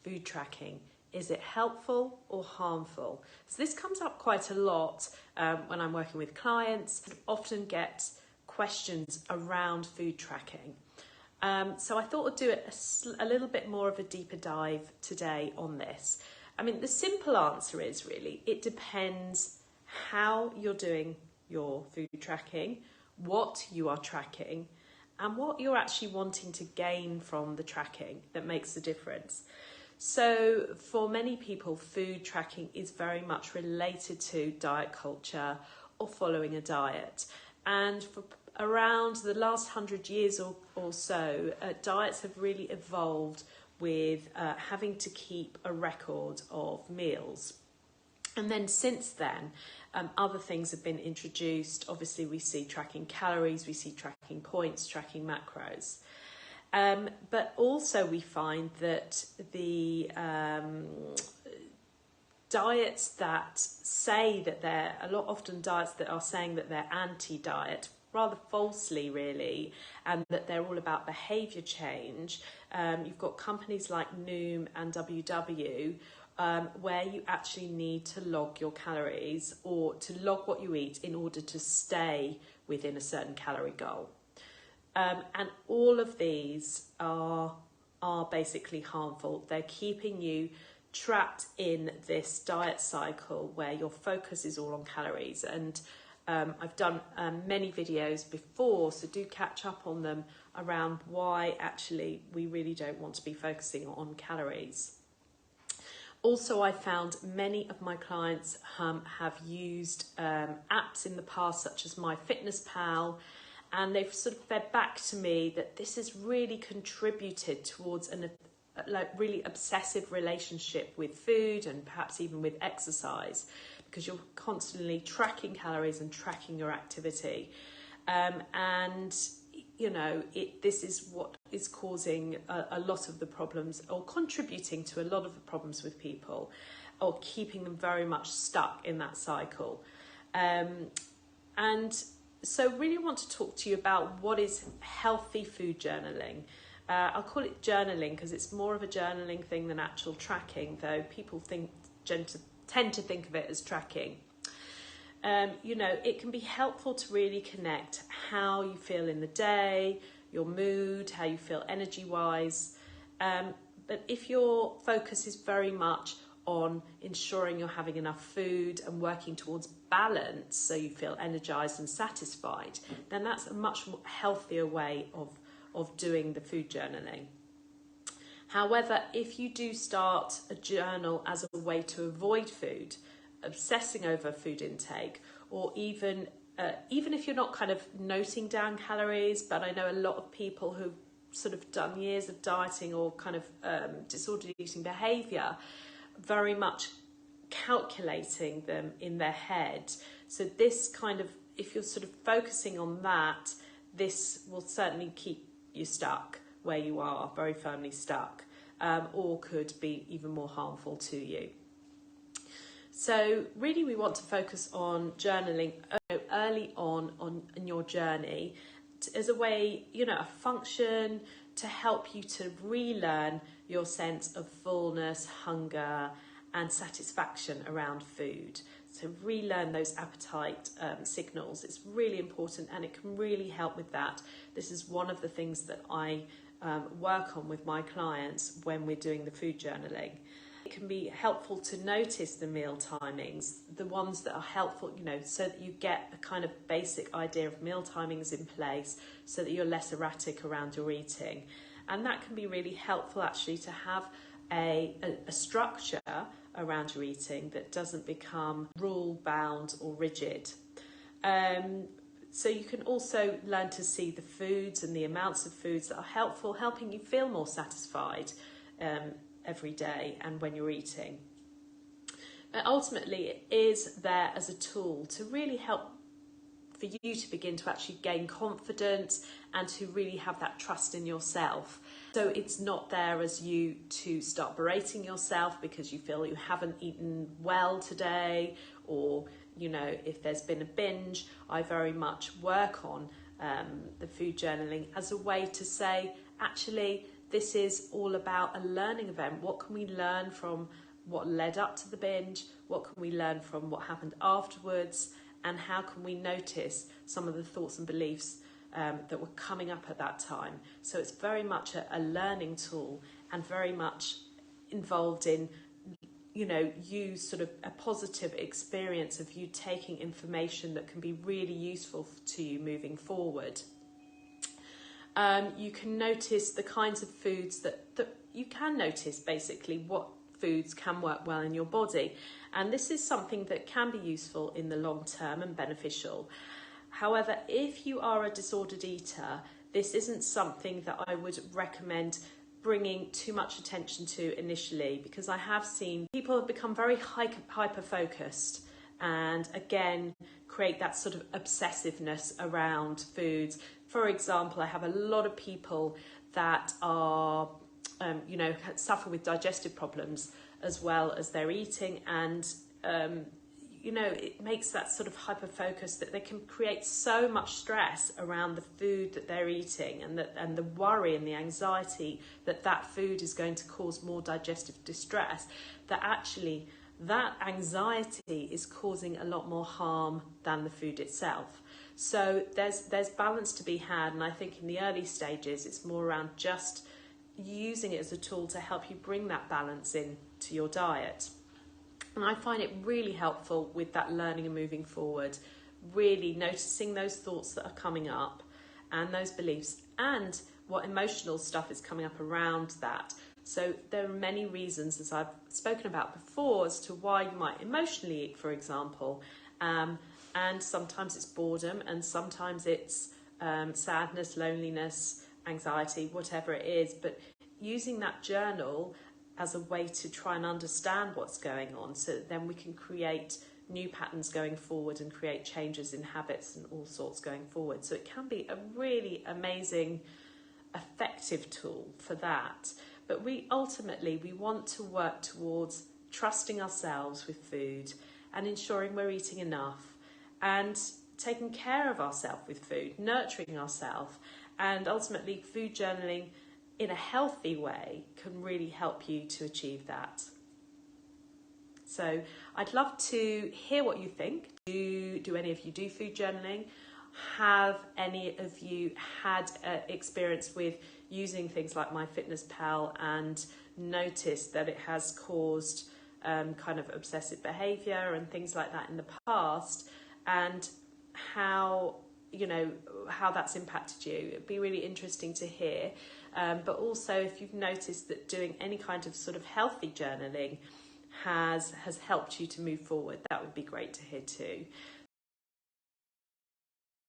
food tracking? Is it helpful or harmful? So this comes up quite a lot when I'm working with clients. I often get questions around food tracking. So I thought I'd do a little bit more of a deeper dive today on this. I mean, the simple answer is really, it depends how you're doing your food tracking, what you are tracking, and what you're actually wanting to gain from the tracking that makes the difference. So for many people, food tracking is very much related to diet culture or following a diet. And for around the last 100 years or so, diets have really evolved with having to keep a record of meals. And then since then, other things have been introduced. Obviously, we see tracking calories, we see tracking points, tracking macros. But also we find that the diets that say that they're, often diets that are saying that they're anti-diet, rather falsely really, and that they're all about behaviour change. You've got companies like Noom and WW, where you actually need to log your calories or to log what you eat in order to stay within a certain calorie goal. And all of these are basically harmful. They're keeping you trapped in this diet cycle where your focus is all on calories. And I've done many videos before, so do catch up on them around why actually we really don't want to be focusing on calories. Also, I found many of my clients have used apps in the past, such as MyFitnessPal, and they've sort of fed back to me that this has really contributed towards a really obsessive relationship with food and perhaps even with exercise, because you're constantly tracking calories and tracking your activity. And, you know, this is what is causing a lot of the problems, or contributing to a lot of the problems with people, or keeping them very much stuck in that cycle. And so really want to talk to you about what is healthy food journaling. I'll call it journaling because it's more of a journaling thing than actual tracking, though people tend to think of it as tracking. You know, it can be helpful to really connect how you feel in the day, your mood, how you feel energy-wise. But if your focus is very much on ensuring you're having enough food and working towards balance so you feel energized and satisfied, then that's a much more healthier way of doing the food journaling. However, if you do start a journal as a way to avoid food, obsessing over food intake, or even if you're not kind of noting down calories, but I know a lot of people who've sort of done years of dieting or kind of disordered eating behaviour, very much calculating them in their head. So this kind of, if you're sort of focusing on that, this will certainly keep you stuck where you are, very firmly stuck, or could be even more harmful to you. So really we want to focus on journaling early on in your journey as a way, you know, a function to help you to relearn your sense of fullness, hunger and satisfaction around food. So relearn those appetite signals. It's really important and it can really help with that. This is one of the things that I work on with my clients when we're doing the food journaling. It can be helpful to notice the meal timings, the ones that are helpful, you know, so that you get a kind of basic idea of meal timings in place so that you're less erratic around your eating. And that can be really helpful actually to have a structure around your eating that doesn't become rule-bound or rigid. So you can also learn to see the foods and the amounts of foods that are helpful, helping you feel more satisfied every day and when you're eating. But ultimately it is there as a tool to really help for you to begin to actually gain confidence and to really have that trust in yourself. So it's not there as you to start berating yourself because you feel you haven't eaten well today, or, you know, if there's been a binge. I very much work on the food journaling as a way to say, actually, this is all about a learning event. What can we learn from what led up to the binge? What can we learn from what happened afterwards? And how can we notice some of the thoughts and beliefs that were coming up at that time? So it's very much a learning tool, and very much involved in, you sort of a positive experience of you taking information that can be really useful to you moving forward. You can notice the kinds of foods that you can notice, basically what foods can work well in your body. And this is something that can be useful in the long term and beneficial. However, if you are a disordered eater, this isn't something that I would recommend bringing too much attention to initially, because I have seen people have become very hyper-focused and again create that sort of obsessiveness around foods. For example, I have a lot of people that are, suffer with digestive problems as well as their eating, and it makes that sort of hyper-focus that they can create so much stress around the food that they're eating, and the worry and the anxiety that food is going to cause more digestive distress, that actually that anxiety is causing a lot more harm than the food itself. So there's balance to be had, and I think in the early stages it's more around just using it as a tool to help you bring that balance in to your diet. And I find it really helpful with that learning and moving forward, really noticing those thoughts that are coming up and those beliefs, and what emotional stuff is coming up around that. So there are many reasons, as I've spoken about before, as to why you might emotionally eat, for example. And sometimes it's boredom, and sometimes it's sadness, loneliness, anxiety, whatever it is. But using that journal as a way to try and understand what's going on, so that then we can create new patterns going forward and create changes in habits and all sorts going forward. So it can be a really amazing, effective tool for that. But we want to work towards trusting ourselves with food and ensuring we're eating enough and taking care of ourselves with food, nurturing ourselves, and ultimately food journaling in a healthy way can really help you to achieve that. So I'd love to hear what you think. Do any of you do food journaling? Have any of you had experience with using things like MyFitnessPal and noticed that it has caused kind of obsessive behaviour and things like that in the past, and how that's impacted you? It'd be really interesting to hear. But also, if you've noticed that doing any kind of sort of healthy journaling has helped you to move forward, that would be great to hear too.